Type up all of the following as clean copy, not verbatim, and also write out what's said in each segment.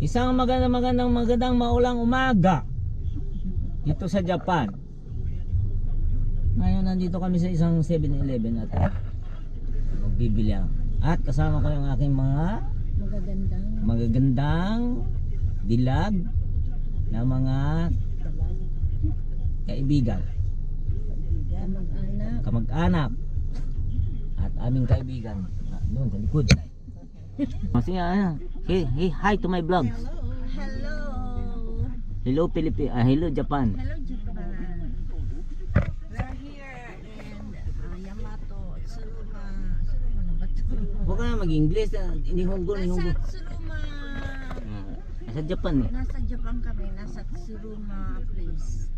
Isang magandang maulang umaga dito sa Japan. Ngayon nandito kami sa isang 7-Eleven at magbibili ako. At kasama ko yung aking mga magagandang dilag na mga kaibigan, kamag-anak at aming kaibigan doon sa likod. Masaya. Hey, hi to my vlog. Hello. Hello Philippines. Hello Japan. Hello Japan. We're here in Yamato, Tsuruma. Tsuruma na ba ito? Huwag ka na mag-English. Nihongo. Nasa Tsuruma. Nasa Japan eh. Nasa Japan kami, nasa Tsuruma place.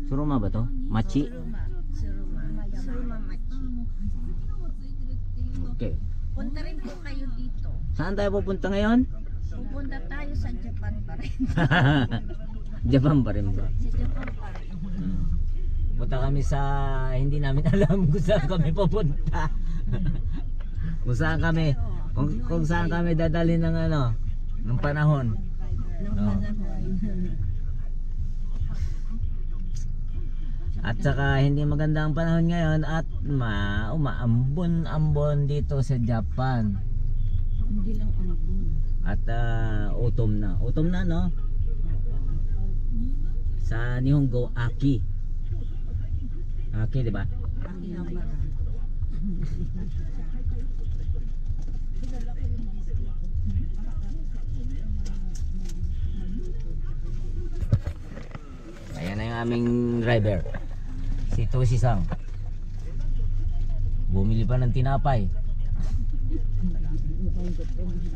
Tsuruma ba to? Machi? Tsuruma Machi. Okay. Punta rin po kayo dito. Saan tayo pupunta ngayon? Pupunta tayo sa Japan pa rin. Japan pa rin ba? Sa Japan pa rin. Punta kami sa hindi namin alam kung saan kami pupunta. Kung saan kami kung saan kami dadalhin ng ng panahon. At saka hindi maganda ang panahon ngayon at umaambon dito sa Japan. Hindi lang ambon. At autumn na. Autumn na, no? Sa Nihongo, Aki. Aki, di ba? Aki Habara. Ayan na yung aming driver. Si Toshi-san. Bumili pa ng tinapay.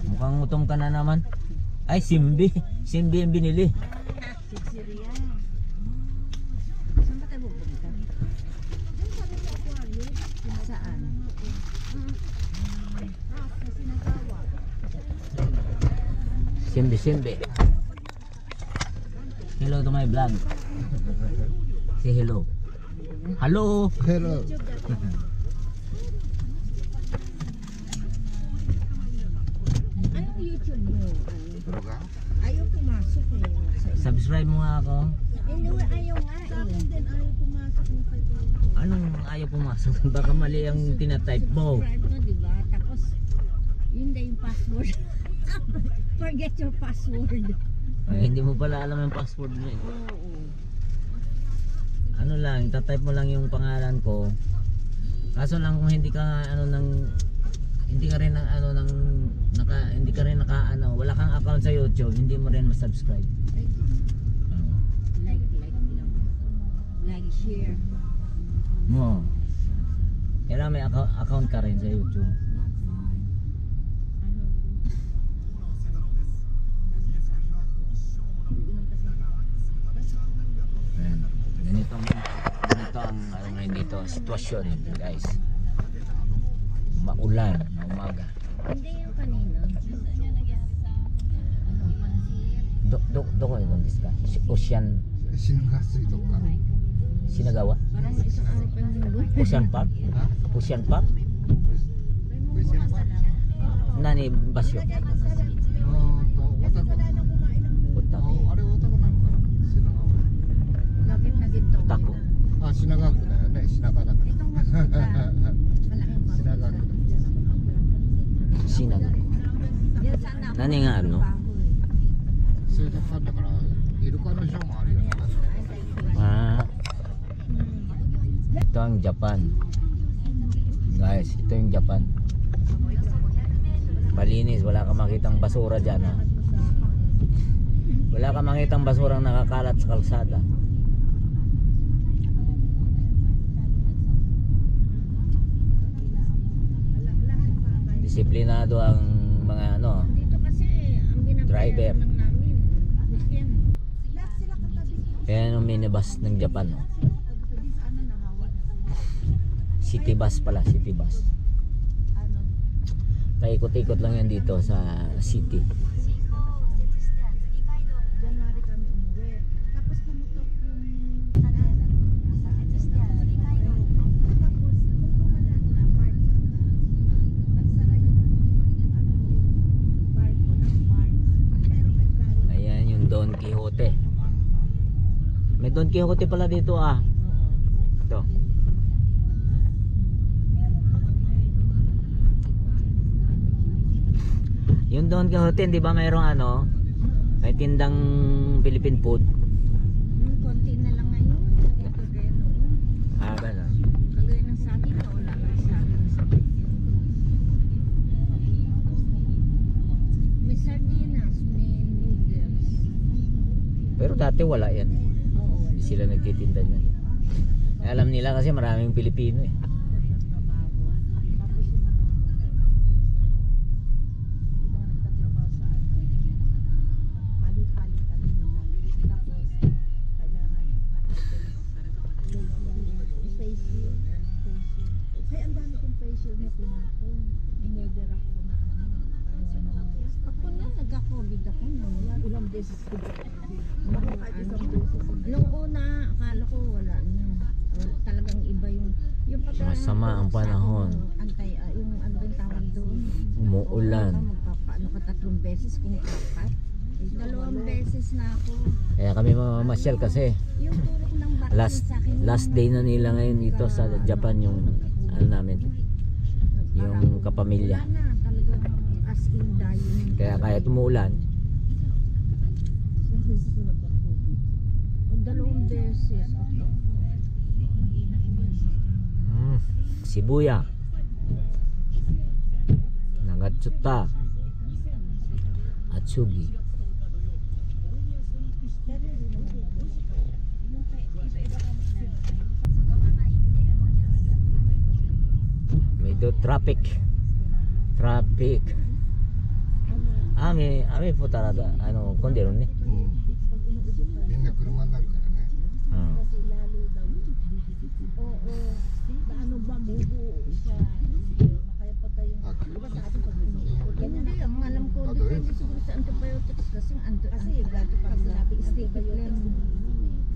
Mukhang gutom ka na naman. Ay, Simbi yung binili. Sisiria. Saan ba tayo pupunta? Saan? Simbi. Hello to my vlog. Say hello. Hello. Hello. Anong YouTube mo? Ano ka? Ayaw pumasok eh. Subscribe mo nga ako. Hindi, ayaw nga eh. Sa akin din ayaw pumasok ng kay Anong ayaw pumasok? Baka mali ang tinatype mo. Subscribe mo, diba? Tapos, yun na yung password. Forget your password. Ay, hindi mo pala alam yung password mo eh. Oo. Ano lang, itatype mo lang yung pangalan ko. Kaso lang kung hindi ka hindi ka rin wala kang account sa YouTube, hindi mo rin ma-subscribe. Like lang. Like, share. Mo. Kailangan may account ka rin sa YouTube. Ayan. Ganito ang ngayon dito, sitwasyon guys. Maulan na umaga. Hindi yung kanina. Doko yung diska? Ocean Shinagawa? Parang isang araw pa yung linggo. Ocean Park? Ocean Park? Nani Basyo? Utak. Bakit na dito? Tako. Shinagaku da yo ne. Shinagaku. Itong hospital. Malaking hospital. Shinagawa. Yan sana ako. Nani nga ano? 水族館だからイルカのショーもあるよね。 Ito ang Japan. Guys, ito yung Japan. Malinis, wala kang makitang basura dyan ha. Wala kang makitang basurang nakakalat sa kalsada. Disiplinado ang mga Dito kasi ang driver. binabayaran lang namin. Weekend. Ayan yung minibus ng Japan. City bus pala, city bus. Paikot-ikot lang yan dito sa city. January kami umuwi. Tapos pumutok yung nagsara yung park ko ng park. Pero may Don Quixote. May Don Quixote pala dito ah. Oo. Ito. Yung Don Quixote, di ba mayroong ano? May tindang Philippine food. Konti na lang ngayon. Kagaya noon. Ah, gano'n. Kagaya ng saging na wala na saging sa Pilipinas. May sardinas, may noodles. Pero dati wala yan. Oo, Hindi sila nagtitinda niyan. Alam nila kasi maraming Pilipino eh. nagtatrabaho. Tapos yung mga nagtatrabaho sa palit-palitan nila. Tapos kailangan facial. Kaya ang dami kong facial na pinako. In-order ako na ako na nagka-COVID ako. Ilang beses ko nung una, akala ko wala na. Talagang iba yung pagka Masama ang panahon. Antay, yung ano yung tawag doon. Umuulan. Magpapaano ka 3 beses kung 4. 2 beses na ako. Kaya kami mamamasyal kasi Yung turok ng vaccine last sa akin. last day na nila ngayon dito sa Japan yung ano namin, yung kapamilya. Wala na, talagang as in dying. Kaya kahit umuulan, 2 beses ako. Shibuya, Nagatsuta, Atsugi. Medyo traffic. Ame po talaga ano konderon ne. みんな車になるからね。 Kasi lalo daw. Oo. Paano ba bubuo siya? Kaya pagka yung... あ、 Diba sa ating pag-inuot? Hindi, ang alam ko, depende siguro sa antibiotics kasi gato pag sinabing sticky phlegm.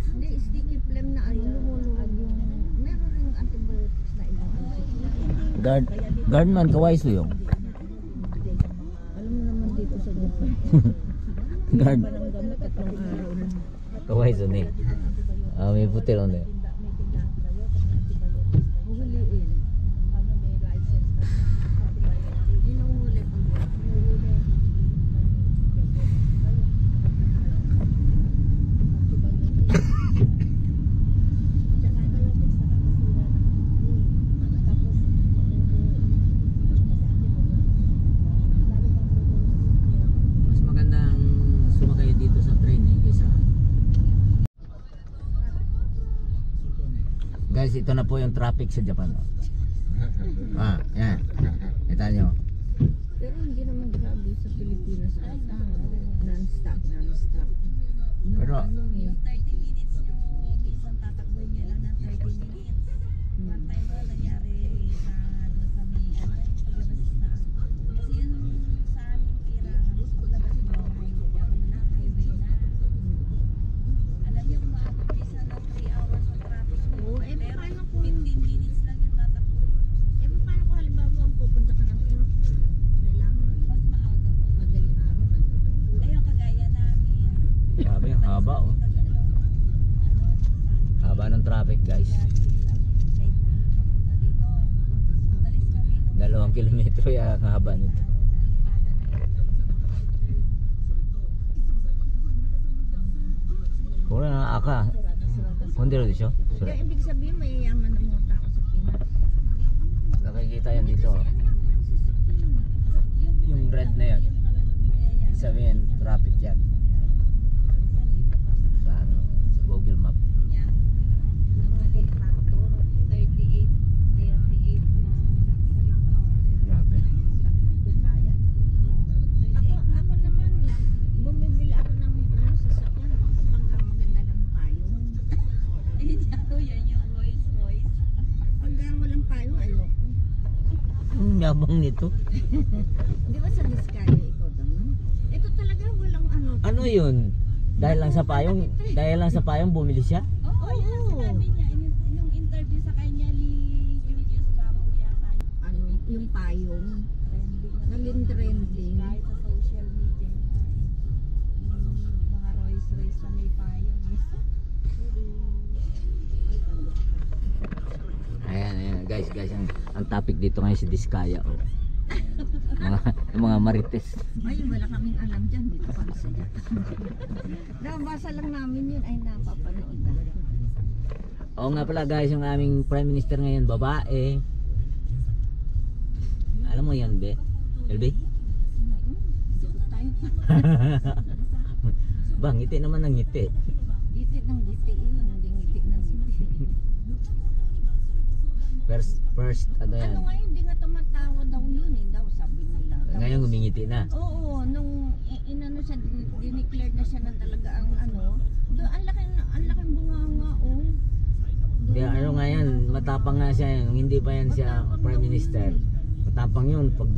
Hindi, sticky phlegm na ano, lumuluwag yung... Meron rin antibiotics na ibang antibiotics. Guard man kawai su yung. Alam mo naman dito sa Japan. Guard Parang gamot 3 araw na. kawai su ne. May puti ron ne. Huhuliin. Ano may license na antibiotics. Inuhuli pag inuhuli. Mas magandang sumakay dito sa train eh kaysa. Guys, ito na po yung traffic sa Japan. Oh. Yan. Kita nyo. Pero hindi naman grabe sa Pilipinas ata. Non-stop. Pero Yung 30 minutes yung minsan tatakbo niya lang ng 30 minutes. One time ba nangyari sa ano sa may ano paglabas na. Kasi yun sa aming tirahan paglabas mo highway na. Alam niyo kung maabot isa ng 3 hours of traffic. Oo, eh, Pero paano kung- 15 minutes lang yung tatakbo. paano kung halimbawa ang pupunta ka ng airport? Kailangan Mas maaga. madaling araw nandun. Ayun kagaya namin. grabe yung haba oh. Haba ng traffic guys. 2 kilometro yung haba nito. Kung na aka, kondero de sho? Kaya ibig sabihin mayayaman ng mga tao sa Pinas. Nakikita yan dito oh. Yung red na yan. Ibig sabihin, traffic yan. Sa ano, sa Google Map. 38 na Grabe. Ako naman, bumibili ako ng sasakyan pagka maganda ng payong. ayun yung voice. Pagka walang payong, ayoko. Ang yabang nito. Di ba sa Vizcaya ikaw naman? Ito talaga walang ano. Ano yun? Dahil lang sa payong bumili siya? Oo, yun ang sinabi niya. Yung interview sa kanya ni Julius Gabo yata. Ano, yung payong. Trending na Naging trending. kahit sa social media niya. Yung mga Royce guys, ang topic dito ngayon si Diskaya, oh. Mga marites. Ay, wala kaming alam dyan. Dito kami sa Japan. Nabasa lang namin yun ay napapanood na. Oo nga pala guys, yung aming Prime Minister ngayon, babae. Alam mo yan, be? LB? Dito tayo. Ba, ngiti naman ng ngiti. Giti ng giti yun. Hindi ngiti ng ngiti. First, ano yan? Ano nga yun? Hindi nga tumatawa daw yun eh. Daw sabi nila. Ngayon gumingiti na. Oo, nung inano siya, dineclare na siya ng talaga ang ano. Doon, ang laking bunganga, oh. Kaya ano nga yan, matapang nga siya yung hindi pa yan siya Prime Minister. Matapang yun, pag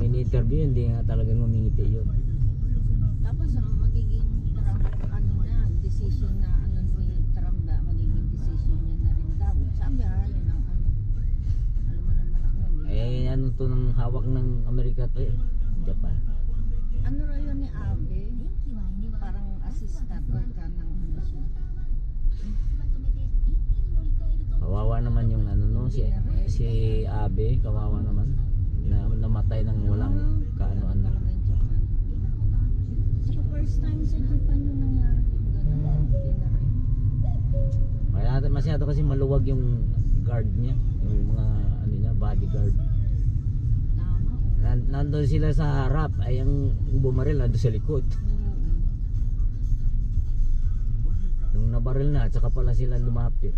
in-interview hindi nga talagang ngumingiti yun. Tapos magiging Trump, ano na, decision na ano ni Trump ba, magiging decision niya na rin daw. Sabi yun ang ano. Alam mo naman ang ano. Eh ano to ng hawak ng Amerika to eh, Japan. Ano raw yun ni Abe? Parang assistant or ka ng ano siya. Kawawa naman yung ano no, si Abe, kawawa naman. Na namatay ng walang kaano-ano. Saka first time sa Japan yung nangyari yung gano'n. Hindi na rin. Masyado kasi maluwag yung guard niya, yung mga ano niya, bodyguard. Tama, oh. Nandun sila sa harap, ay ang bumaril nandun sa likod. Nung nabaril na, at saka pala sila lumapit.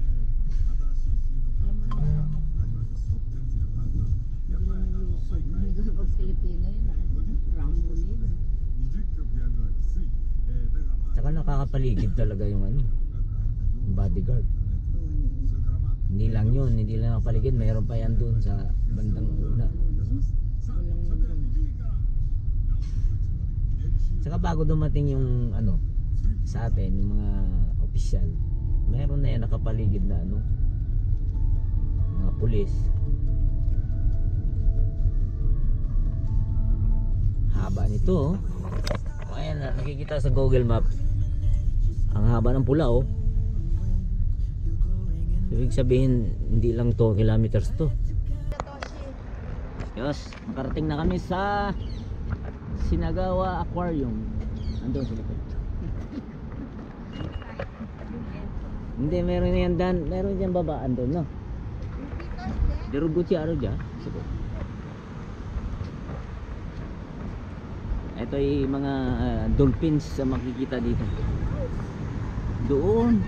Pag Pilipino yun, Rambo yun. Saka nakakapaligid talaga yung ano, yung bodyguard. Hindi lang yun, hindi lang nakapaligid, mayroon pa yan dun sa bandang una. Saka bago dumating yung ano, sa atin, yung mga opisyal, mayroon na yan nakapaligid na ano, mga pulis. Haba nito, oh. Ayan, nakikita sa Google Map. Ang haba ng pula, oh. Ibig sabihin, hindi lang to kilometers to. Yes, nakarating na kami sa Shinagawa Aquarium. Andun sa likod. Hindi, meron na yan dan. Meron dyan baba, andun, no? Diruguchi aro dyan. Sige. Ito ay mga dolphins sa makikita dito. Doon.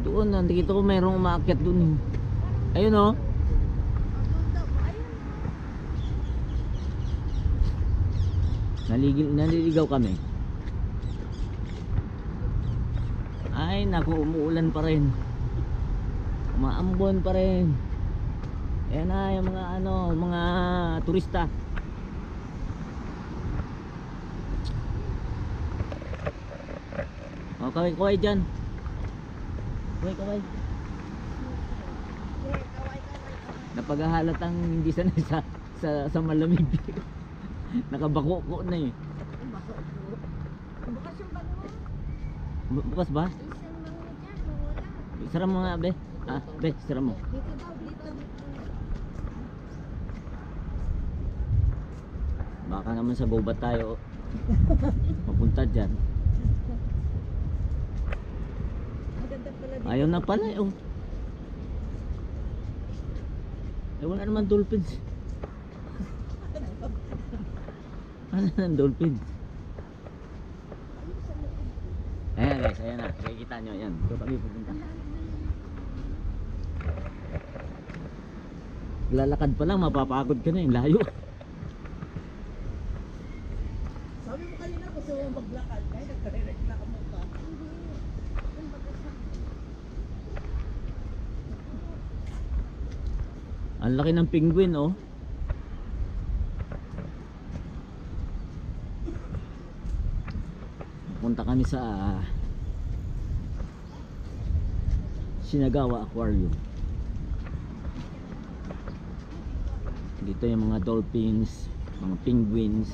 Doon, nakikita ko mayroong umaakyat doon. Ayun oh. Naliligaw kami. Ay naku, umuulan pa rin. Umaambon pa rin. Ayan na yung mga ano, mga turista. O, kaway dyan. Kaway. Napaghahalatang hindi sanay sa malamig. Nakabako na eh. Bukas yung bago mo. Bukas ba? Isang mga dyan, mawala. Sara mo nga, be. Ah, be, sara mo. Dito daw, dito. Baka naman sa gubat tayo. Mapunta dyan. Maganda pala dito. Ayaw na pala eh. Oh. Eh, wala naman dolphins. Ano ng dolphins? Ayan guys, ayan na. Kikita nyo, ayan. Ito kami pupunta. Lalakad pa lang, mapapagod ka na yung layo. Sabi mo kanina gusto mo maglakad, kaya nagre-reklamo ka. Ang laki ng penguin, oh. Punta kami sa Shinagawa Aquarium. Dito yung mga dolphins, mga penguins.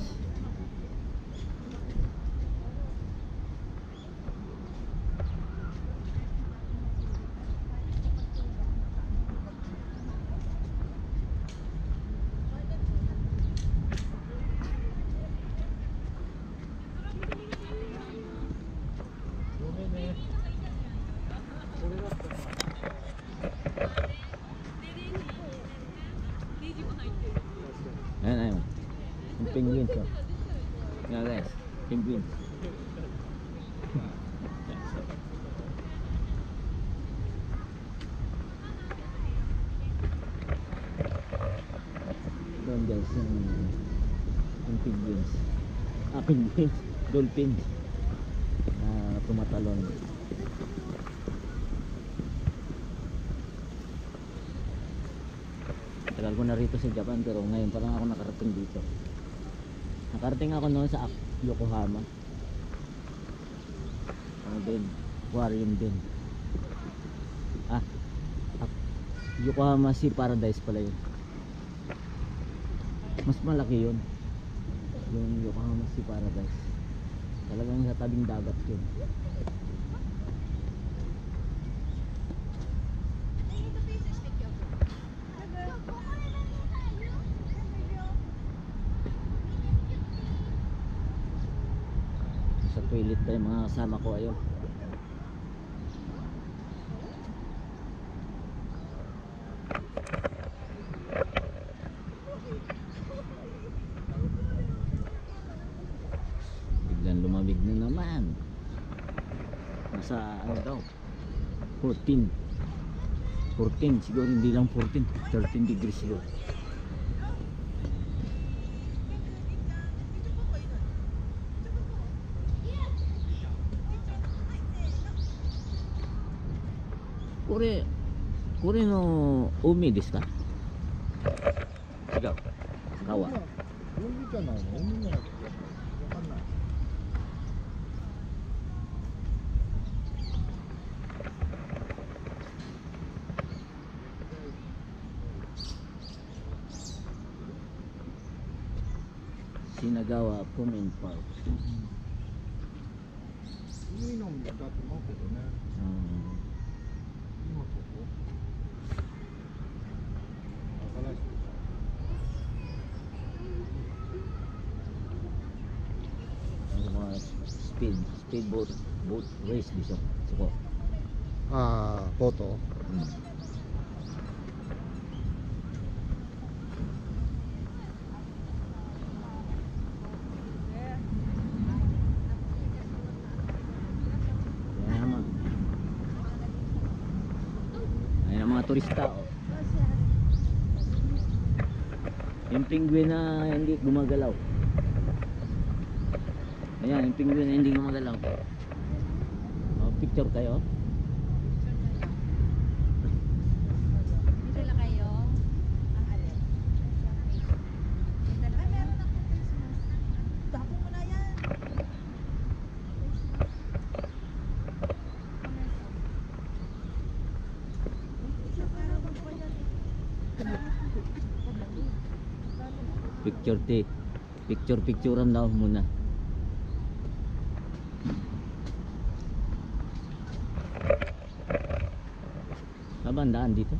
Doon guys, yung penguins. Penguins, dolphin na tumatalon. Tagal ko na rito sa Japan pero ngayon pa lang ako nakarating dito. Nakarating ako noon sa Yokohama. Ano din, aquarium din. Yokohama Sea Paradise pala yun. Mas malaki yun, yung Yokohama Sea Paradise. Talagang sa tabing dagat yun. Sa toilet pa yung mga kasama ko ayun. Biglang lumamig na naman. Nasa ano daw 14 siguro, hindi lang 14, 13 degrees siguro. Kore no umi desu ka?違う。川。海じゃないの？海のやつわかんない。Shinagawa Comment Park. 海の水だと思うけどね。今ここ？新しい。Mga speedboat race dito. Suko. ああ、ボート。 Ayan ang mga turista oh. Yung penguin na hindi gumagalaw. Ayan, yung penguin na hindi gumagalaw. Oh, picture kayo. Dala kayo? Ang alin? Dala. Ay, meron ako Christmas. Tapo mo na yan. Picturean daw muna. Kabandaan dito.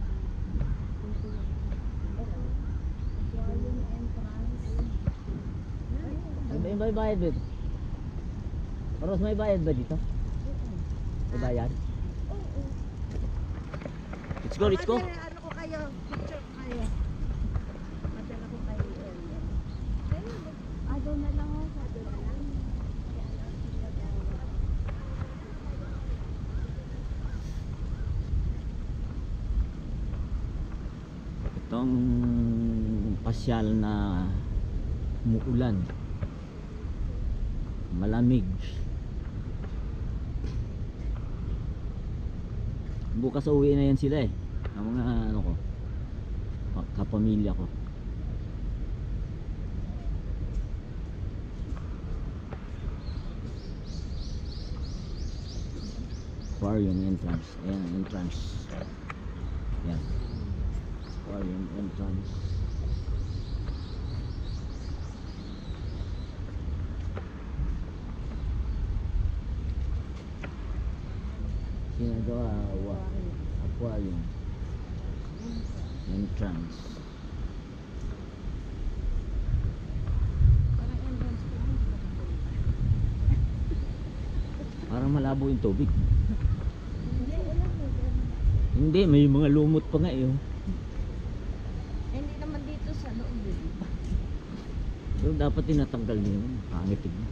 May bayad ba dito? Paros may bayad ba dito? May bayad? Let's go. Ano ko kayo? Picture ko kayo. Madala ko kayo. Ado na lang ako. Ado na lang. Itong pasyal na muulan, malamig. Bukas uwi na yan sila eh, ang mga ano ko, kapamilya ko. Aquarium entrance. Ayan, entrance. Ayan. Aquarium entrance. Shinagawa Aquarium entrance. Parang malabo yung tubig. Hindi, may mga lumot pa nga eh. Oh. Hindi naman dito sa loob. So dapat tinatanggal niyo. Pangit tignan.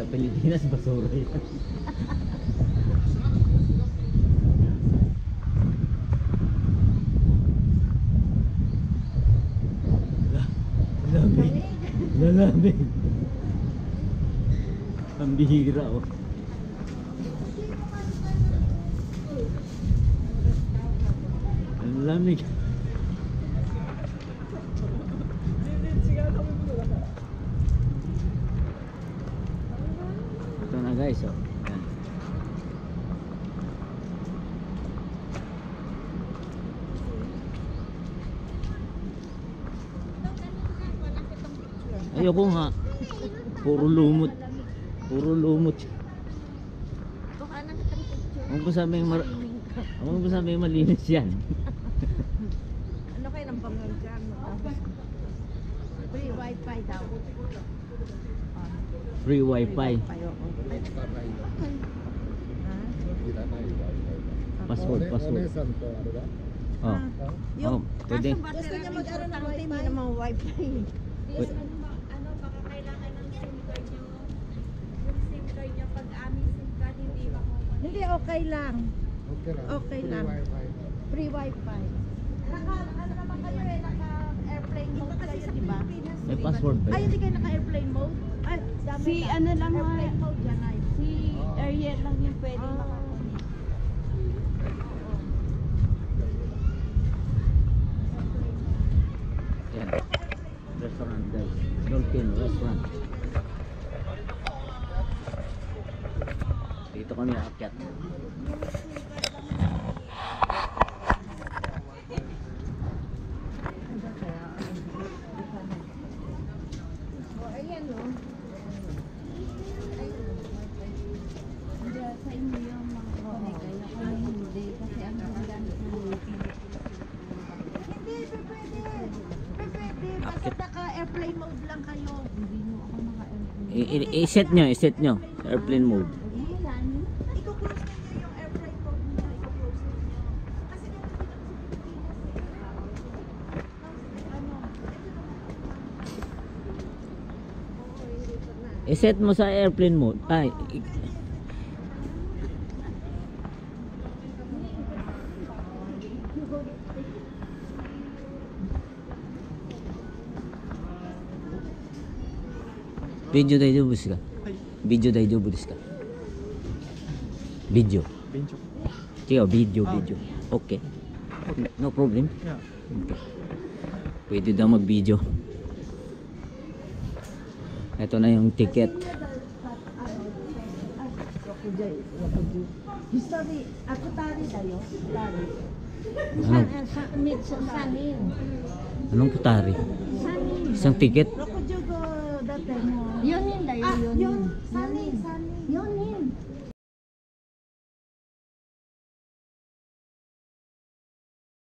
Sa Pilipinas, basura yan. Lalamig. Lalamig. Ang bihira oh. Ang lamig. Ito na guys oh. Yan. Ayoko nga. Puro lumot. Puro lumot. Baka na kitang picture. Ang ko sabi malinis yan. Ano kayo ng panganggan? Free wifi daw. Free wifi. Password, password. Oh. Oh, pwede. Gusto niya magkaroon ng wifi, hindi naman wifi. Ano, baka kailangan ng SIM card nyo. Yung SIM card nyo, pag aming SIM card, hindi makukuha. Hindi, okay lang. Okay lang. Free wifi. Ano naman kayo eh, naka-airplane mode kayo, di ba? May password ba? Ay, hindi kayo naka-airplane mode? Ay, dami Si na. ano lang Airplane mode yan ay. Si Ariel lang yung pwede Ah. makakunik. Yan. Restaurant guys. Dolphin Restaurant. Dito kami aakyat. Ayan o. Sa inyo yung mga connect kayo. Kung hindi, kasi ang gamit ng Hindi, pwede. Basta naka-airplane mode lang kayo. hindi mo ako naka-airplane. I-set nyo sa airplane mode. I-close ninyo yung airplane mode niya. I-close ninyo. Kasi nung nakita ko sa Pilipinas eh. I-set mo sa airplane mode. Ay, video daijoubu desu ka? Video daijoubu desu ka? Video. Video. Okay. No problem. Okay. Pwede daw mag-video. Ito na yung ticket. History, ako tari dayo. Tari. Anong, Sanin. anong putari? Sanin. Isang ticket? Rokujugo dati mo. Yun yun dayo, Ah, yun yun. Sanin.